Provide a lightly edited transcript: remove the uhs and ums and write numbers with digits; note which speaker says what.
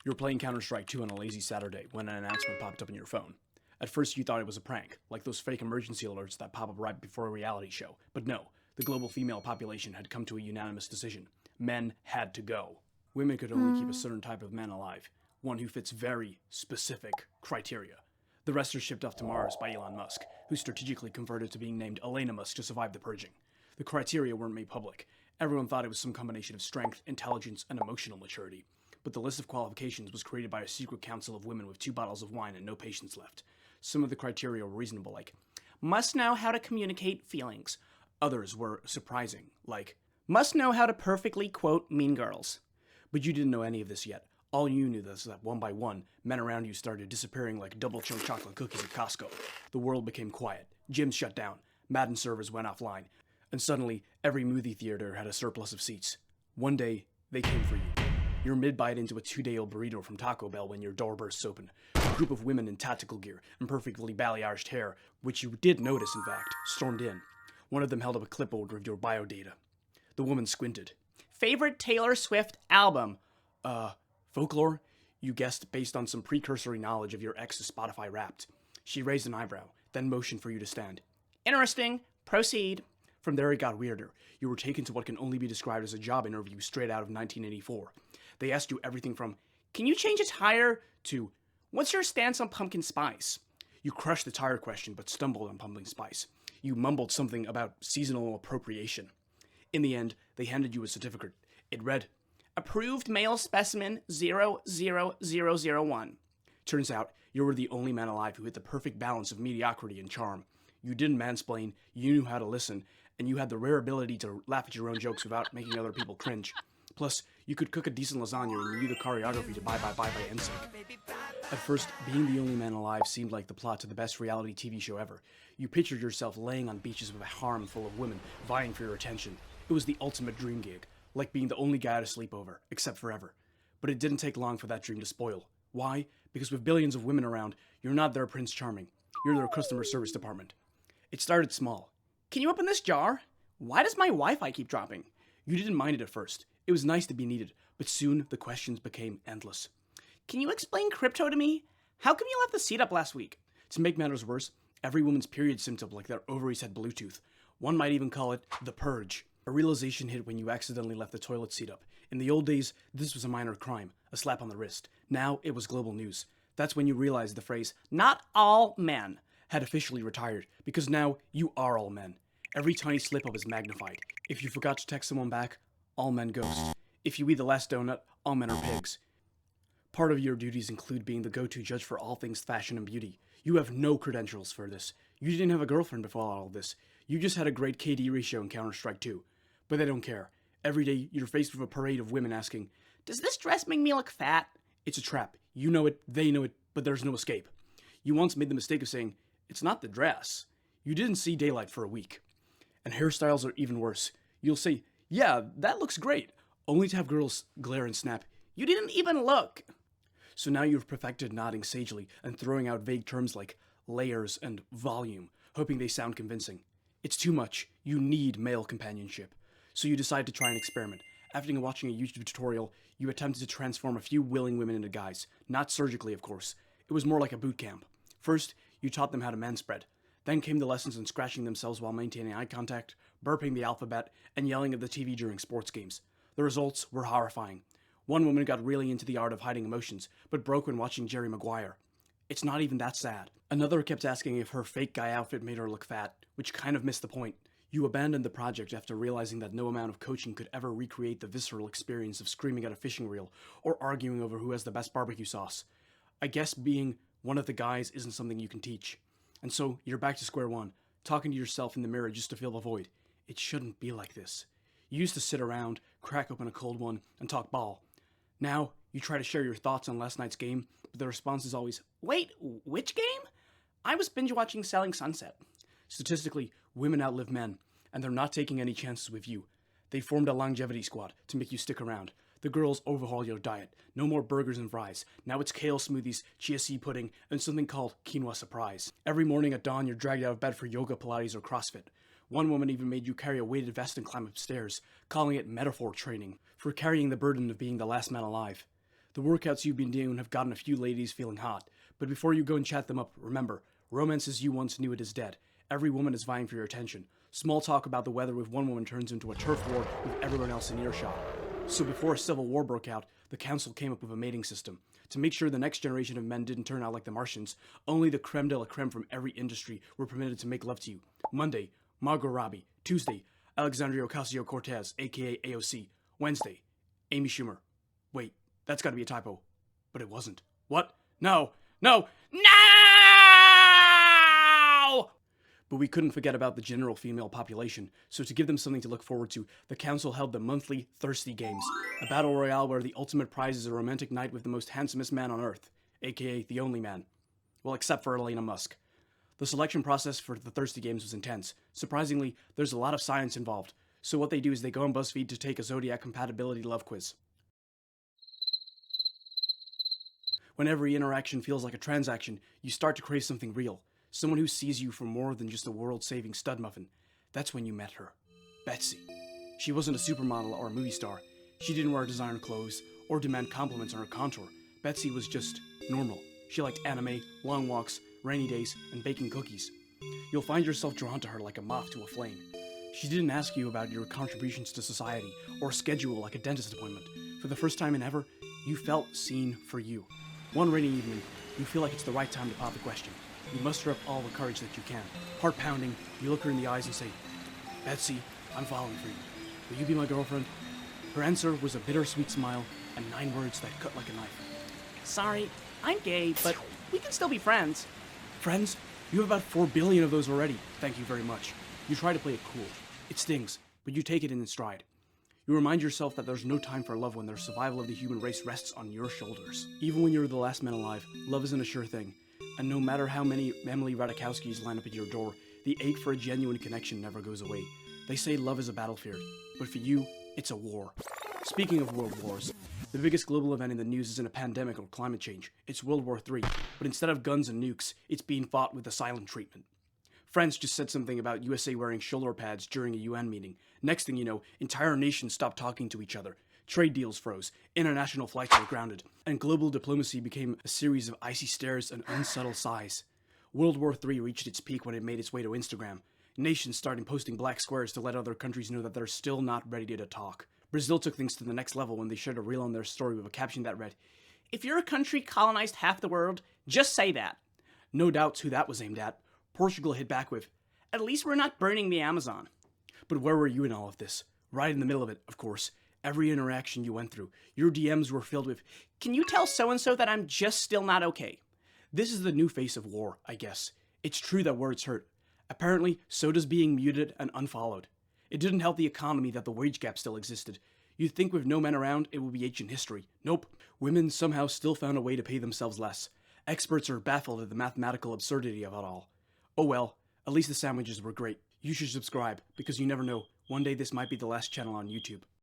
Speaker 1: You were playing Counter-Strike 2 on a lazy Saturday when an announcement popped up on your phone. At first you thought it was a prank, like those fake emergency alerts that pop up right before a reality show. But no, the global female population had come to a unanimous decision. Men had to go. Women could only keep a certain type of man alive, one who fits very specific criteria. The rest are shipped off to Mars by Elon Musk, who strategically converted to being named Elena Musk to survive the purging. The criteria weren't made public. Everyone thought it was some combination of strength, intelligence, and emotional maturity. But the list of qualifications was created by a secret council of women with 2 bottles of wine and no patience left. Some of the criteria were reasonable, like, must know how to communicate feelings. Others were surprising, like, must know how to perfectly quote Mean Girls. But you didn't know any of this yet. All you knew was that one by one, men around you started disappearing like double-chunk chocolate cookies at Costco. The world became quiet. Gyms shut down. Madden servers went offline. And suddenly, every movie theater had a surplus of seats. One day, they came for you. You're mid-bite into a 2-day-old burrito from Taco Bell when your door bursts open. A group of women in tactical gear and perfectly balayaged hair, which you did notice, in fact, stormed in. One of them held up a clipboard of your biodata. The woman squinted. Favorite Taylor Swift album? Folklore? You guessed based on some precursory knowledge of your ex's Spotify Wrapped. She raised an eyebrow, then motioned for you to stand. Interesting. Proceed. From there it got weirder. You were taken to what can only be described as a job interview straight out of 1984. They asked you everything from, can you change a tire? To, what's your stance on pumpkin spice? You crushed the tire question but stumbled on pumpkin spice. You mumbled something about seasonal appropriation. In the end, they handed you a certificate. It read, Approved Male Specimen 00001. Turns out, you were the only man alive who hit the perfect balance of mediocrity and charm. You didn't mansplain, you knew how to listen, and you had the rare ability to laugh at your own jokes without making other people cringe. Plus, you could cook a decent lasagna and you knew the choreography to Bye Bye Bye by NSYNC. At first, being the only man alive seemed like the plot to the best reality TV show ever. You pictured yourself laying on beaches with a harem full of women, vying for your attention. It was the ultimate dream gig, like being the only guy at a sleepover, except forever. But it didn't take long for that dream to spoil. Why? Because with billions of women around, you're not their Prince Charming. You're their customer service department. It started small. Can you open this jar? Why does my Wi-Fi keep dropping? You didn't mind it at first. It was nice to be needed, but soon the questions became endless. Can you explain crypto to me? How come you left the seat up last week? To make matters worse, every woman's period symptom like their ovaries had Bluetooth. One might even call it the purge. A realization hit when you accidentally left the toilet seat up. In the old days, this was a minor crime, a slap on the wrist. Now it was global news. That's when you realized the phrase, not all men, had officially retired, because now you are all men. Every tiny slip-up is magnified. If you forgot to text someone back, all men ghost. If you eat the last donut, all men are pigs. Part of your duties include being the go-to judge for all things fashion and beauty. You have no credentials for this. You didn't have a girlfriend before all of this. You just had a great KD ratio in Counter-Strike 2. But they don't care. Every day, you're faced with a parade of women asking, does this dress make me look fat? It's a trap. You know it, they know it, but there's no escape. You once made the mistake of saying, it's not the dress. You didn't see daylight for a week. And hairstyles are even worse. You'll say, yeah, that looks great, only to have girls glare and snap, you didn't even look. So now you've perfected nodding sagely and throwing out vague terms like layers and volume, hoping they sound convincing. It's too much. You need male companionship. So you decide to try an experiment. After watching a YouTube tutorial, you attempted to transform a few willing women into guys. Not surgically, of course. It was more like a boot camp. First, you taught them how to manspread. Then came the lessons in scratching themselves while maintaining eye contact, burping the alphabet, and yelling at the TV during sports games. The results were horrifying. One woman got really into the art of hiding emotions, but broke when watching Jerry Maguire. It's not even that sad. Another kept asking if her fake guy outfit made her look fat, which kind of missed the point. You abandoned the project after realizing that no amount of coaching could ever recreate the visceral experience of screaming at a fishing reel or arguing over who has the best barbecue sauce. I guess being one of the guys isn't something you can teach. And so you're back to square one, talking to yourself in the mirror just to fill the void. It shouldn't be like this. You used to sit around, crack open a cold one, and talk ball. Now, you try to share your thoughts on last night's game, but the response is always, wait, which game? I was binge-watching Selling Sunset. Statistically, women outlive men, and they're not taking any chances with you. They formed a longevity squad to make you stick around. The girls overhaul your diet. No more burgers and fries. Now it's kale smoothies, chia seed pudding, and something called quinoa surprise. Every morning at dawn, you're dragged out of bed for yoga, Pilates, or CrossFit. One woman even made you carry a weighted vest and climb upstairs, calling it metaphor training, for carrying the burden of being the last man alive. The workouts you've been doing have gotten a few ladies feeling hot, but before you go and chat them up, remember, romance as you once knew it is dead. Every woman is vying for your attention. Small talk about the weather with one woman turns into a turf war with everyone else in earshot. So before a civil war broke out, the council came up with a mating system. To make sure the next generation of men didn't turn out like the Martians, only the creme de la creme from every industry were permitted to make love to you. Monday, Margot Robbie. Tuesday, Alexandria Ocasio-Cortez, aka AOC. Wednesday, Amy Schumer. Wait, that's gotta be a typo. But it wasn't. What? No! No! No! But we couldn't forget about the general female population, so to give them something to look forward to, the council held the monthly Thirsty Games, a battle royale where the ultimate prize is a romantic night with the most handsomest man on Earth, aka the only man. Well, except for Elon Musk. The selection process for the Thirsty Games was intense. Surprisingly, there's a lot of science involved, so what they do is they go on BuzzFeed to take a Zodiac compatibility love quiz. When every interaction feels like a transaction, you start to crave something real. Someone who sees you for more than just a world-saving stud muffin. That's when you met her. Betsy. She wasn't a supermodel or a movie star. She didn't wear designer clothes or demand compliments on her contour. Betsy was just normal. She liked anime, long walks, rainy days, and baking cookies. You'll find yourself drawn to her like a moth to a flame. She didn't ask you about your contributions to society or schedule like a dentist appointment. For the first time in ever, you felt seen for you. One rainy evening, you feel like it's the right time to pop the question. You muster up all the courage that you can. Heart pounding, you look her in the eyes and say, "Betsy, I'm falling for you. Will you be my girlfriend?" Her answer was a bittersweet smile and 9 words that cut like a knife.
Speaker 2: Sorry, I'm gay, but we can still be friends.
Speaker 1: Friends? You have about 4 billion of those already. Thank you very much. You try to play it cool. It stings, but you take it in stride. You remind yourself that there's no time for love when the survival of the human race rests on your shoulders. Even when you're the last man alive, love isn't a sure thing. And no matter how many Emily Ratajkowskis line up at your door, the ache for a genuine connection never goes away. They say love is a battlefield, but for you, it's a war. Speaking of world wars, the biggest global event in the news isn't a pandemic or climate change. It's World War III, but instead of guns and nukes, it's being fought with the silent treatment. France just said something about USA wearing shoulder pads during a UN meeting. Next thing you know, entire nations stopped talking to each other. Trade deals froze, international flights were grounded, and global diplomacy became a series of icy stares and unsubtle sighs. World War III reached its peak when it made its way to Instagram. Nations started posting black squares to let other countries know that they're still not ready to talk. Brazil took things to the next level when they shared a reel on their story with a caption that read,
Speaker 2: If your country colonized half the world, just say that.
Speaker 1: No doubts who that was aimed at. Portugal hit back with,
Speaker 2: At least we're not burning the Amazon.
Speaker 1: But where were you in all of this? Right in the middle of it, of course. Every interaction you went through, your DMs were filled with,
Speaker 2: Can you tell so-and-so that I'm just still not okay?
Speaker 1: This is the new face of war, I guess. It's true that words hurt. Apparently, so does being muted and unfollowed. It didn't help the economy that the wage gap still existed. You'd think with no men around, it would be ancient history. Nope. Women somehow still found a way to pay themselves less. Experts are baffled at the mathematical absurdity of it all. Oh well, at least the sandwiches were great. You should subscribe, because you never know, one day this might be the last channel on YouTube.